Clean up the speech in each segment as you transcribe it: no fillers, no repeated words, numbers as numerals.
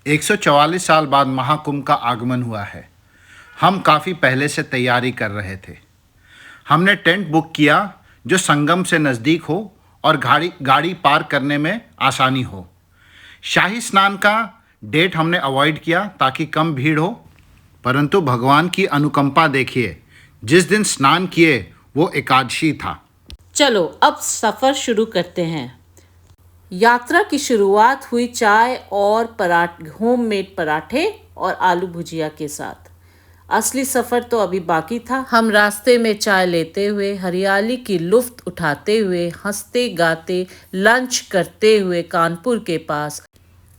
144 साल बाद महाकुंभ का आगमन हुआ है। हम काफ़ी पहले से तैयारी कर रहे थे। हमने टेंट बुक किया जो संगम से नज़दीक हो और गाड़ी पार करने में आसानी हो। शाही स्नान का डेट हमने अवॉइड किया ताकि कम भीड़ हो, परंतु भगवान की अनुकंपा देखिए, जिस दिन स्नान किए वो एकादशी था। चलो अब सफ़र शुरू करते हैं। यात्रा की शुरुआत हुई चाय और होममेड पराठे और आलू भुजिया के साथ। असली सफ़र तो अभी बाकी था। हम रास्ते में चाय लेते हुए, हरियाली की लुफ्त उठाते हुए, हंसते गाते लंच करते हुए कानपुर के पास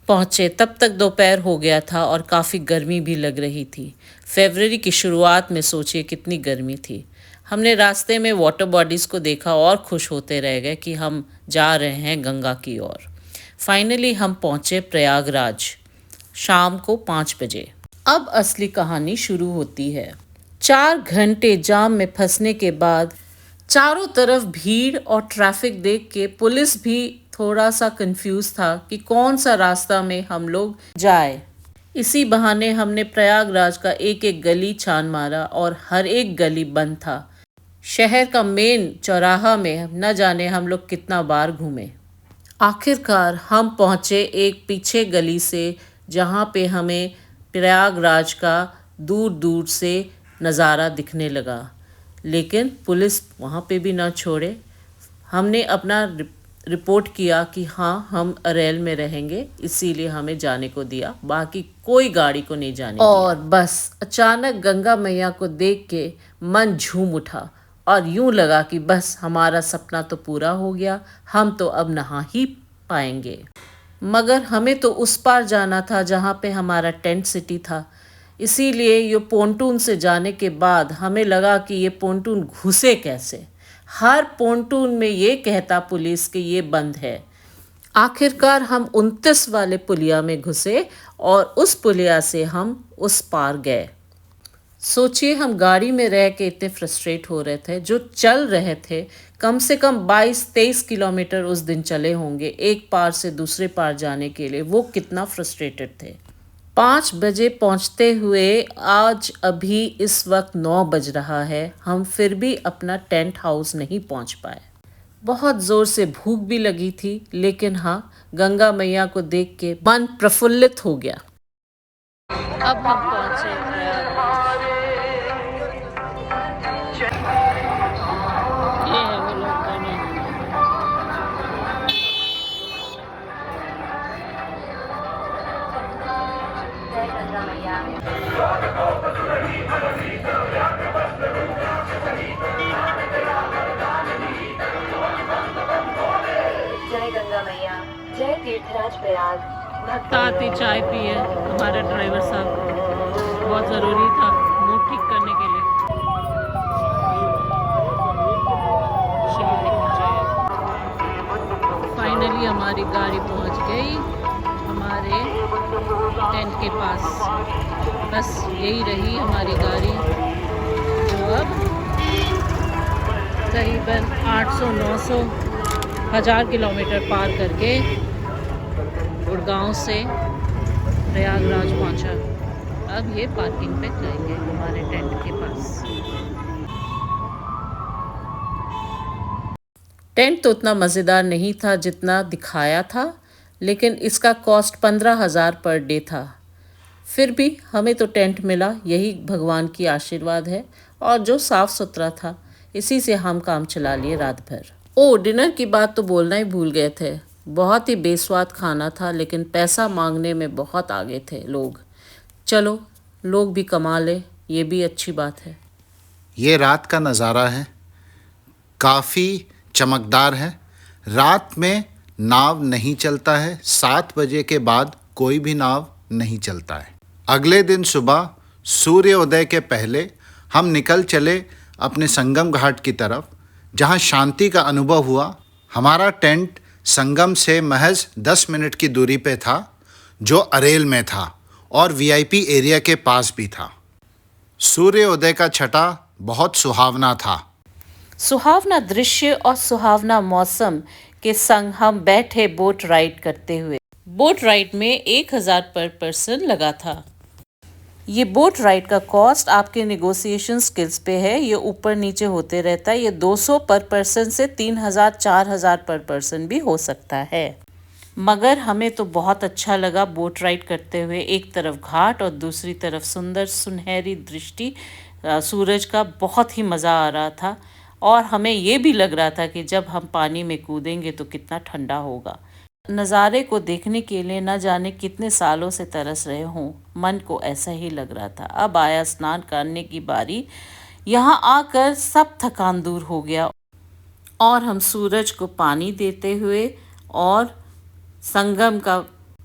पहुँचे। तब तक दोपहर हो गया था और काफ़ी गर्मी भी लग रही थी। फरवरी की शुरुआत में सोचिए कितनी गर्मी थी। हमने रास्ते में वाटर बॉडीज़ को देखा और खुश होते रह गए कि हम जा रहे हैं गंगा की ओर। फाइनली हम पहुँचे प्रयागराज शाम को 5 बजे। अब असली कहानी शुरू होती है। 4 घंटे जाम में फंसने के बाद चारों तरफ भीड़ और ट्रैफिक देख के पुलिस भी थोड़ा सा कंफ्यूज था कि कौन सा रास्ता में हम लोग जाए। इसी बहाने हमने प्रयागराज का एक एक गली छान मारा और हर एक गली बंद था। शहर का मेन चौराहा में न जाने हम लोग कितना बार घूमे। आखिरकार हम पहुँचे एक पीछे गली से, जहाँ पे हमें प्रयागराज का दूर दूर से नज़ारा दिखने लगा, लेकिन पुलिस वहाँ पे भी ना छोड़े। हमने अपना रिपोर्ट किया कि हाँ हम अरेल में रहेंगे, इसीलिए हमें जाने को दिया, बाकी कोई गाड़ी को नहीं जाने दिया। और बस अचानक गंगा मैया को देख के मन झूम उठा और यूं लगा कि बस हमारा सपना तो पूरा हो गया, हम तो अब नहा ही पाएंगे। मगर हमें तो उस पार जाना था जहाँ पे हमारा टेंट सिटी था। इसीलिए ये पोंटून से जाने के बाद हमें लगा कि ये पोंटून घुसे कैसे। हर पोंटून में ये कहता पुलिस कि ये बंद है। आखिरकार हम 29 वाले पुलिया में घुसे और उस पुलिया से हम उस पार गए। सोचिए हम गाड़ी में रह के इतने फ्रस्ट्रेट हो रहे थे। जो चल रहे थे कम से कम 22-23 किलोमीटर उस दिन चले होंगे एक पार से दूसरे पार जाने के लिए। वो कितना फ्रस्ट्रेटेड थे। 5 बजे पहुंचते हुए आज अभी इस वक्त 9 बज रहा है, हम फिर भी अपना टेंट हाउस नहीं पहुंच पाए। बहुत ज़ोर से भूख भी लगी थी, लेकिन हाँ गंगा मैया को देख के मन प्रफुल्लित हो गया। अब हम पहुंचे जय तीर्थराज प्रयाग। साथ ही चाय पिए हमारा ड्राइवर साहब, बहुत ज़रूरी था मूड ठीक करने के लिए। फाइनली हमारी गाड़ी पहुंच गई हमारे टेंट के पास। बस यही रही हमारी गाड़ी, जो अब करीबन 800-900 1000 किलोमीटर पार करके गुड़गांव से प्रयागराज पहुंचा। अब ये पार्किंग पे जाएंगे हमारे टेंट के पास। टेंट तो उतना मज़ेदार नहीं था जितना दिखाया था, लेकिन इसका कॉस्ट 15,000 पर डे था। फिर भी हमें तो टेंट मिला, यही भगवान की आशीर्वाद है, और जो साफ़ सुथरा था, इसी से हम काम चला लिए रात भर। डिनर की बात तो बोलना ही भूल गए थे। बहुत ही बेस्वाद खाना था, लेकिन पैसा मांगने में बहुत आगे थे लोग। चलो लोग भी कमा ले, ये भी अच्छी बात है। ये रात का नज़ारा है, काफ़ी चमकदार है। रात में नाव नहीं चलता है, 7 बजे के बाद कोई भी नाव नहीं चलता है। अगले दिन सुबह सूर्योदय के पहले हम निकल चले अपने संगम घाट की तरफ, जहाँ शांति का अनुभव हुआ। हमारा टेंट संगम से महज 10 मिनट की दूरी पे था, जो अरेल में था और वीआईपी एरिया के पास भी था। सूर्योदय का छटा बहुत सुहावना था। सुहावना दृश्य और सुहावना मौसम के संग हम बैठे बोट राइड करते हुए बोट राइड में 1000 पर पर्सन लगा था। ये बोट राइड का कॉस्ट आपके नेगोशिएशन स्किल्स पे है, ये ऊपर नीचे होते रहता है। ये 200 पर पर्सन से 3000 4000 पर पर्सन भी हो सकता है। मगर हमें तो बहुत अच्छा लगा बोट राइड करते हुए। एक तरफ घाट और दूसरी तरफ सुंदर सुनहरी दृष्टि सूरज का, बहुत ही मज़ा आ रहा था। और हमें ये भी लग रहा था कि जब हम पानी में कूदेंगे तो कितना ठंडा होगा। नज़ारे को देखने के लिए न जाने कितने सालों से तरस रहे हों, मन को ऐसा ही लग रहा था। अब आया स्नान करने की बारी। यहाँ आकर सब थकान दूर हो गया और हम सूरज को पानी देते हुए और संगम का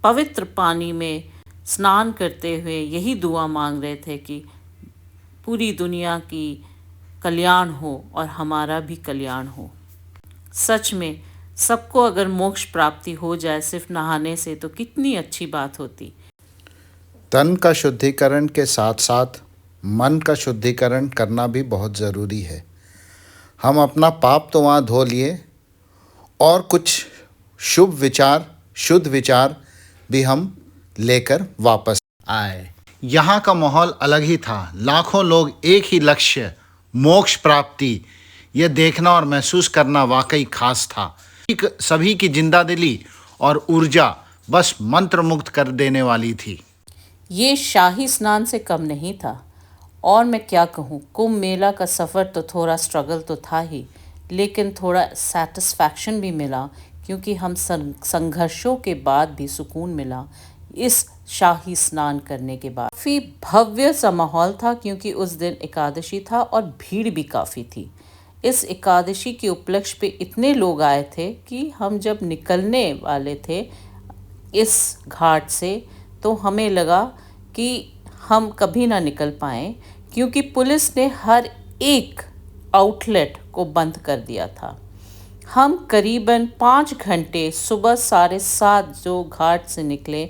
पवित्र पानी में स्नान करते हुए यही दुआ मांग रहे थे कि पूरी दुनिया की कल्याण हो और हमारा भी कल्याण हो। सच में सबको अगर मोक्ष प्राप्ति हो जाए सिर्फ नहाने से तो कितनी अच्छी बात होती। तन का शुद्धिकरण के साथ साथ मन का शुद्धिकरण करना भी बहुत ज़रूरी है। हम अपना पाप तो वहाँ धो लिए और कुछ शुद्ध विचार भी हम लेकर वापस आए। यहाँ का माहौल अलग ही था। लाखों लोग, एक ही लक्ष्य, मोक्ष प्राप्ति, ये देखना और महसूस करना वाकई खास था। सभी की जिंदादिली और ऊर्जा बस मंत्रमुग्ध कर देने वाली थी। ये शाही स्नान से कम नहीं था। और मैं क्या कहूँ, कुंभ मेला का सफ़र तो थोड़ा स्ट्रगल तो था ही, लेकिन थोड़ा सेटिस्फैक्शन भी मिला क्योंकि हम संघर्षों के बाद भी सुकून मिला इस शाही स्नान करने के बाद। काफ़ी भव्य सा माहौल था क्योंकि उस दिन एकादशी था और भीड़ भी काफ़ी थी। इस एकादशी के उपलक्ष्य पे इतने लोग आए थे कि हम जब निकलने वाले थे इस घाट से तो हमें लगा कि हम कभी ना निकल पाएँ क्योंकि पुलिस ने हर एक आउटलेट को बंद कर दिया था। हम करीबन 5 घंटे, सुबह 7:30 जो घाट से निकले,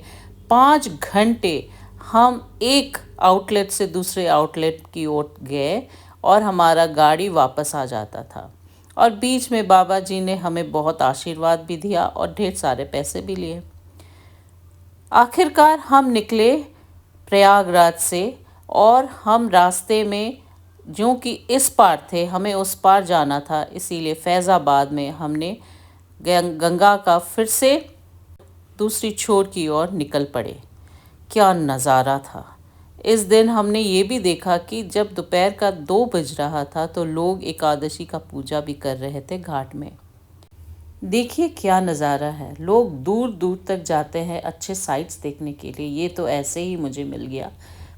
5 घंटे हम एक आउटलेट से दूसरे आउटलेट की ओर गए और हमारा गाड़ी वापस आ जाता था। और बीच में बाबा जी ने हमें बहुत आशीर्वाद भी दिया और ढेर सारे पैसे भी लिए। आखिरकार हम निकले प्रयागराज से और हम रास्ते में जो कि इस पार थे, हमें उस पार जाना था, इसीलिए फैज़ाबाद में हमने गंगा का फिर से दूसरी छोर की ओर निकल पड़े। क्या नज़ारा था। इस दिन हमने ये भी देखा कि जब दोपहर का 2 बज रहा था तो लोग एकादशी का पूजा भी कर रहे थे घाट में। देखिए क्या नज़ारा है। लोग दूर दूर तक जाते हैं अच्छे साइट्स देखने के लिए। ये तो ऐसे ही मुझे मिल गया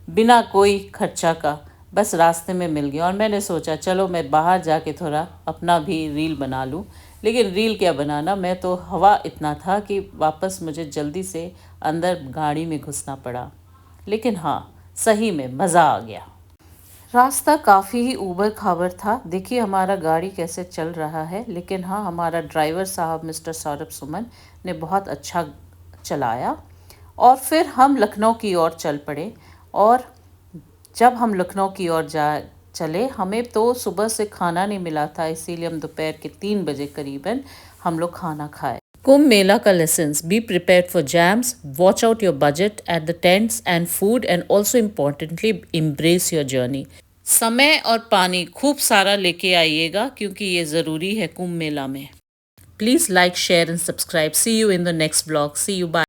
बिना कोई खर्चा का, बस रास्ते में मिल गया और मैंने सोचा चलो मैं बाहर जाके थोड़ा अपना भी रील बना लूँ। लेकिन रील क्या बनाना, मैं तो हवा इतना था कि वापस मुझे जल्दी से अंदर गाड़ी में घुसना पड़ा। लेकिन हाँ, सही में मज़ा आ गया। रास्ता काफ़ी ही ऊबड़ खाबड़ था। देखिए हमारा गाड़ी कैसे चल रहा है, लेकिन हाँ हमारा ड्राइवर साहब मिस्टर सौरभ सुमन ने बहुत अच्छा चलाया। और फिर हम लखनऊ की ओर चल पड़े। और जब हम लखनऊ की ओर चले, हमें तो सुबह से खाना नहीं मिला था, इसीलिए हम दोपहर के 3 बजे करीबन हम लोग खाना खाए। कुंभ मेला का lessons: be prepared for jams, watch out your budget at the tents and food, and also importantly embrace your journey. समय और पानी खूब सारा लेके आइएगा क्योंकि ये ज़रूरी है कुंभ मेला में। Please like, share and subscribe. See you in the next blog. See you, bye.